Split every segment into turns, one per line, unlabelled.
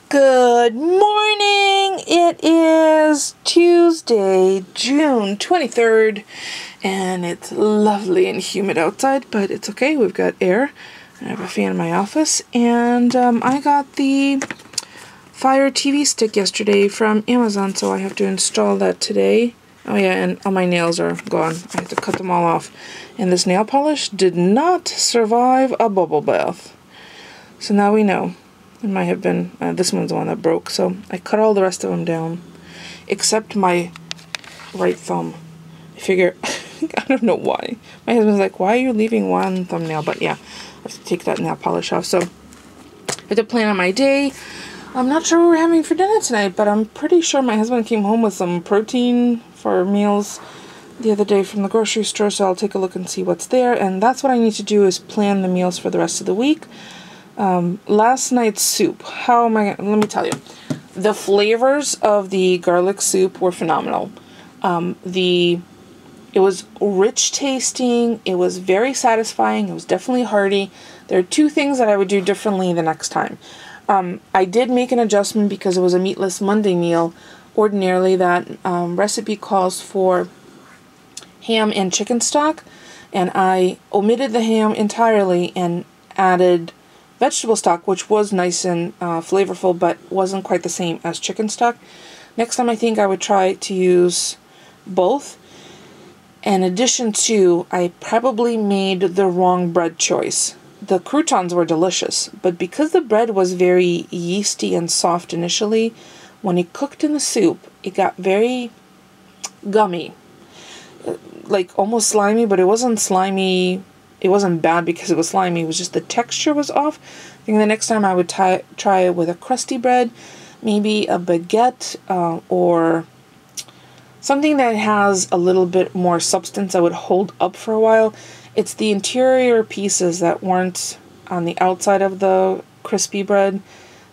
Good morning! It is Tuesday, June 23rd, and it's lovely and humid outside, but it's okay. We've got air. I have a fan in my office, and I got the Fire TV stick yesterday from Amazon, so I have to install that today. Oh yeah, and all my nails are gone. I have to cut them all off. And this nail polish did not survive a bubble bath. So now we know. It might have been, this one's the one that broke, so I cut all the rest of them down, except my right thumb. I figure, I don't know why. My husband's like, why are you leaving one thumbnail? But yeah, I have to take that nail polish off. So I have to plan on my day. I'm not sure what we're having for dinner tonight, but I'm pretty sure my husband came home with some protein for meals the other day from the grocery store, so I'll take a look and see what's there. And that's what I need to do, is plan the meals for the rest of the week. Last night's soup, let me tell you, the flavors of the garlic soup were phenomenal. It was rich tasting, it was very satisfying, it was definitely hearty. There are two things that I would do differently the next time. I did make an adjustment because it was a meatless Monday meal. Ordinarily that recipe calls for ham and chicken stock, and I omitted the ham entirely and added vegetable stock, which was nice and flavorful, but wasn't quite the same as chicken stock. Next time I think I would try to use both. In addition to, I probably made the wrong bread choice. The croutons were delicious, but because the bread was very yeasty and soft initially, when it cooked in the soup, it got very gummy. Like almost slimy, but it wasn't slimy. It wasn't bad because it was slimy. It was just the texture was off. I think the next time I would try it with a crusty bread, maybe a baguette or something that has a little bit more substance that would hold up for a while. It's the interior pieces that weren't on the outside of the crispy bread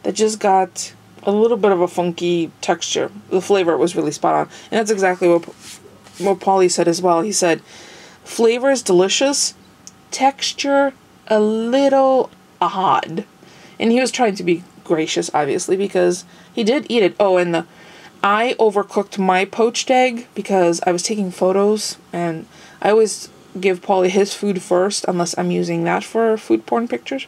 that just got a little bit of a funky texture. The flavor was really spot on. And that's exactly what Paulie said as well. He said, flavor is delicious, texture a little odd. And he was trying to be gracious, obviously, because he did eat it. Oh, and I overcooked my poached egg because I was taking photos, and I always give Paulie his food first unless I'm using that for food porn pictures.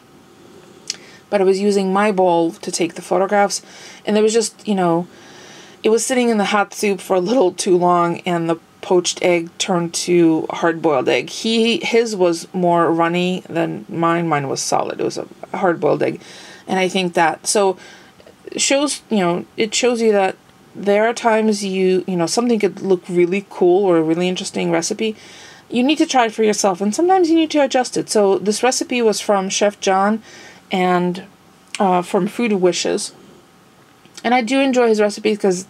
But I was using my bowl to take the photographs, and there was just, it was sitting in the hot soup for a little too long, and the poached egg turned to a hard-boiled egg. His was more runny than mine. Mine was solid. It was a hard-boiled egg. And I think that, so it shows you that there are times something could look really cool or a really interesting recipe. You need to try it for yourself, and sometimes you need to adjust it. So this recipe was from Chef John and from Food Wishes. And I do enjoy his recipes because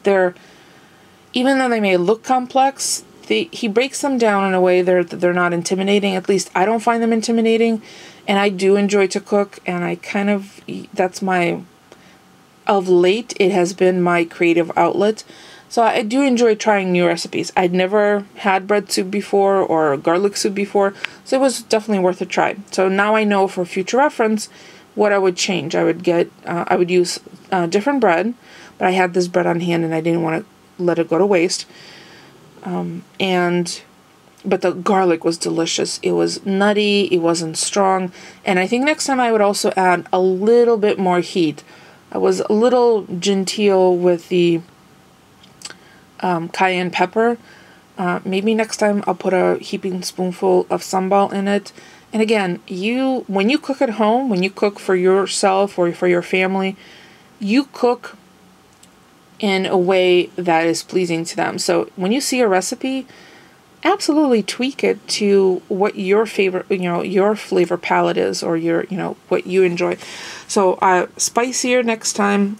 even though they may look complex, he breaks them down in a way that they're not intimidating. At least I don't find them intimidating. And I do enjoy to cook, and of late, it has been my creative outlet. So I do enjoy trying new recipes. I'd never had bread soup before or garlic soup before, so it was definitely worth a try. So now I know for future reference what I would change. I would use different bread, but I had this bread on hand and I didn't want to let it go to waste. But the garlic was delicious. It was nutty. It wasn't strong. And I think next time I would also add a little bit more heat. I was a little genteel with the cayenne pepper. Maybe next time I'll put a heaping spoonful of sambal in it. And again, when you cook at home, when you cook for yourself or for your family, you cook in a way that is pleasing to them. So when you see a recipe, absolutely tweak it to what your favorite, your flavor palette is, or what you enjoy. So spicier next time.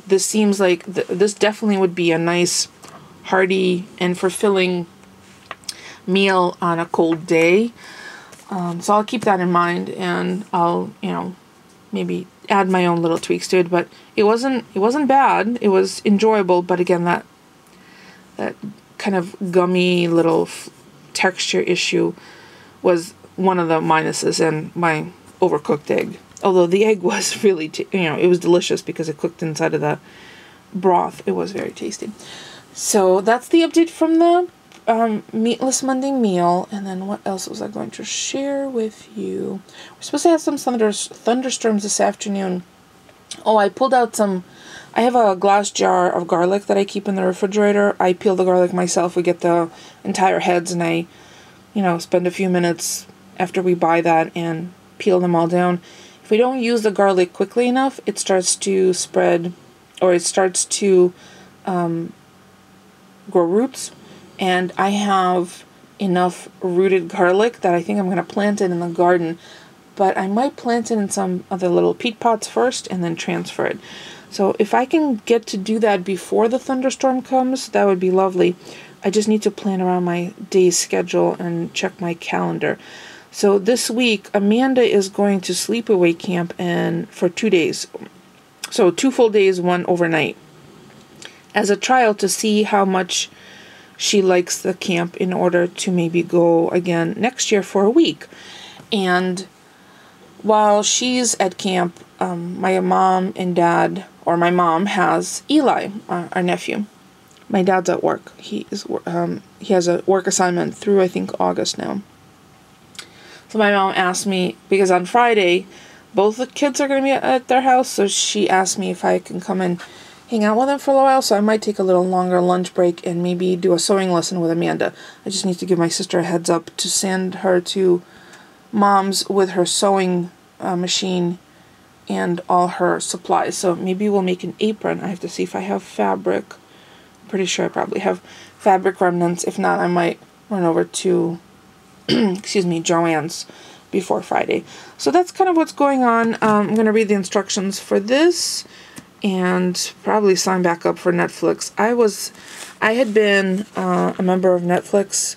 This seems like this definitely would be a nice, hearty, and fulfilling meal on a cold day. So I'll keep that in mind, and I'll, maybe add my own little tweaks to it. But it wasn't bad. It was enjoyable. But again, that kind of gummy little texture issue was one of the minuses, and my overcooked egg. Although the egg was really, it was delicious because it cooked inside of the broth. It was very tasty. So that's the update from the Meatless Monday meal. And then what else was I going to share with you? We're supposed to have some thunderstorms this afternoon. Oh, I pulled out I have a glass jar of garlic that I keep in the refrigerator. I peel the garlic myself. We get the entire heads, and I, spend a few minutes after we buy that and peel them all down. If we don't use the garlic quickly enough, it starts to spread, or it starts to grow roots. And I have enough rooted garlic that I think I'm going to plant it in the garden. But I might plant it in some other little peat pots first and then transfer it. So if I can get to do that before the thunderstorm comes, that would be lovely. I just need to plan around my day's schedule and check my calendar. So this week, Amanda is going to sleepaway camp for 2 days. So 2 full days, 1 overnight. As a trial to see how much she likes the camp in order to maybe go again next year for a week. And while she's at camp, my mom and dad, or my mom has Eli, our nephew. My dad's at work. He has a work assignment through, I think, August now. So my mom asked me, because on Friday, both the kids are going to be at their house, so she asked me if I can come and hang out with them for a while, so I might take a little longer lunch break and maybe do a sewing lesson with Amanda. I just need to give my sister a heads up to send her to Mom's with her sewing machine and all her supplies. So maybe we'll make an apron. I have to see if I have fabric. I'm pretty sure I probably have fabric remnants. If not, I might run over to Joann's before Friday. So that's kind of what's going on. I'm going to read the instructions for this and probably sign back up for Netflix. I had been a member of Netflix,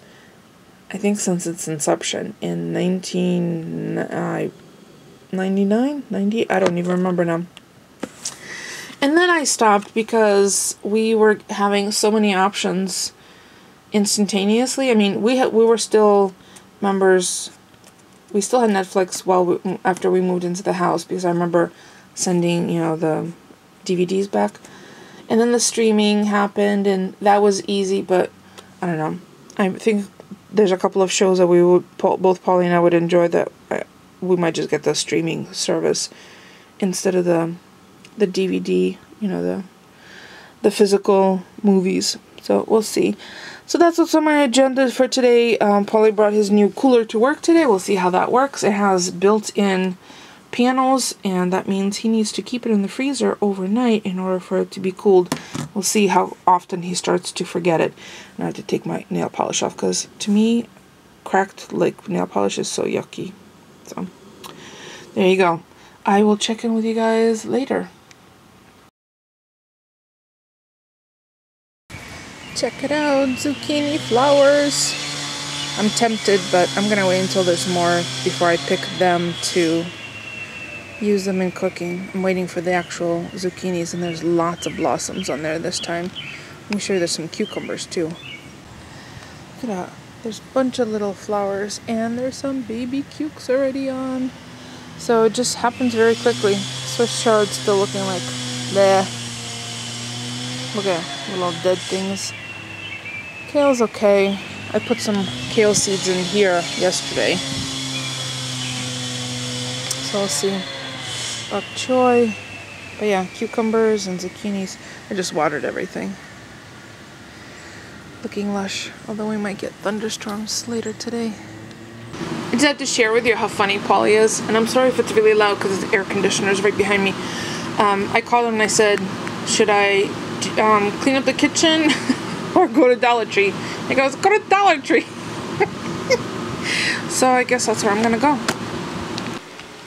I think, since its inception in 1999, 90, I don't even remember now. And then I stopped because we were having so many options instantaneously. I mean, we were still members. We still had Netflix after we moved into the house, because I remember sending, the DVDs back. And then the streaming happened, and that was easy, but I don't know. I think there's a couple of shows that both Polly and I would enjoy that we might just get the streaming service instead of the DVD, the physical movies. So we'll see. So that's what's on my agenda for today. Polly brought his new cooler to work today. We'll see how that works. It has built-in panels, and that means he needs to keep it in the freezer overnight in order for it to be cooled. We'll see how often he starts to forget it. And I have to take my nail polish off, because to me, cracked nail polish is so yucky. So there you go. I will check in with you guys later. Check it out, zucchini flowers. I'm tempted, but I'm gonna wait until there's more before I pick them to use them in cooking. I'm waiting for the actual zucchinis, and there's lots of blossoms on there this time. Let me show you, there's some cucumbers too. Look at that. There's a bunch of little flowers, and there's some baby cukes already on. So it just happens very quickly. Swiss chard's still looking like bleh. Look at little dead things. Kale's okay. I put some kale seeds in here yesterday. So we'll see. Bok choy. But yeah, cucumbers and zucchinis. I just watered everything. Looking lush. Although we might get thunderstorms later today. I just have to share with you how funny Polly is. And I'm sorry if it's really loud because the air conditioner is right behind me. I called him and I said, should I clean up the kitchen or go to Dollar Tree? He goes, go to Dollar Tree. So I guess that's where I'm gonna go.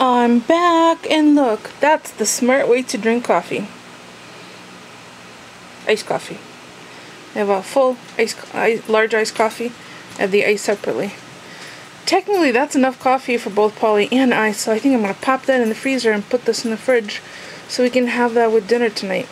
I'm back, and look, that's the smart way to drink coffee. Iced coffee. I have a full large iced coffee. I have the ice separately. Technically, that's enough coffee for both Polly and I, so I think I'm gonna pop that in the freezer and put this in the fridge so we can have that with dinner tonight.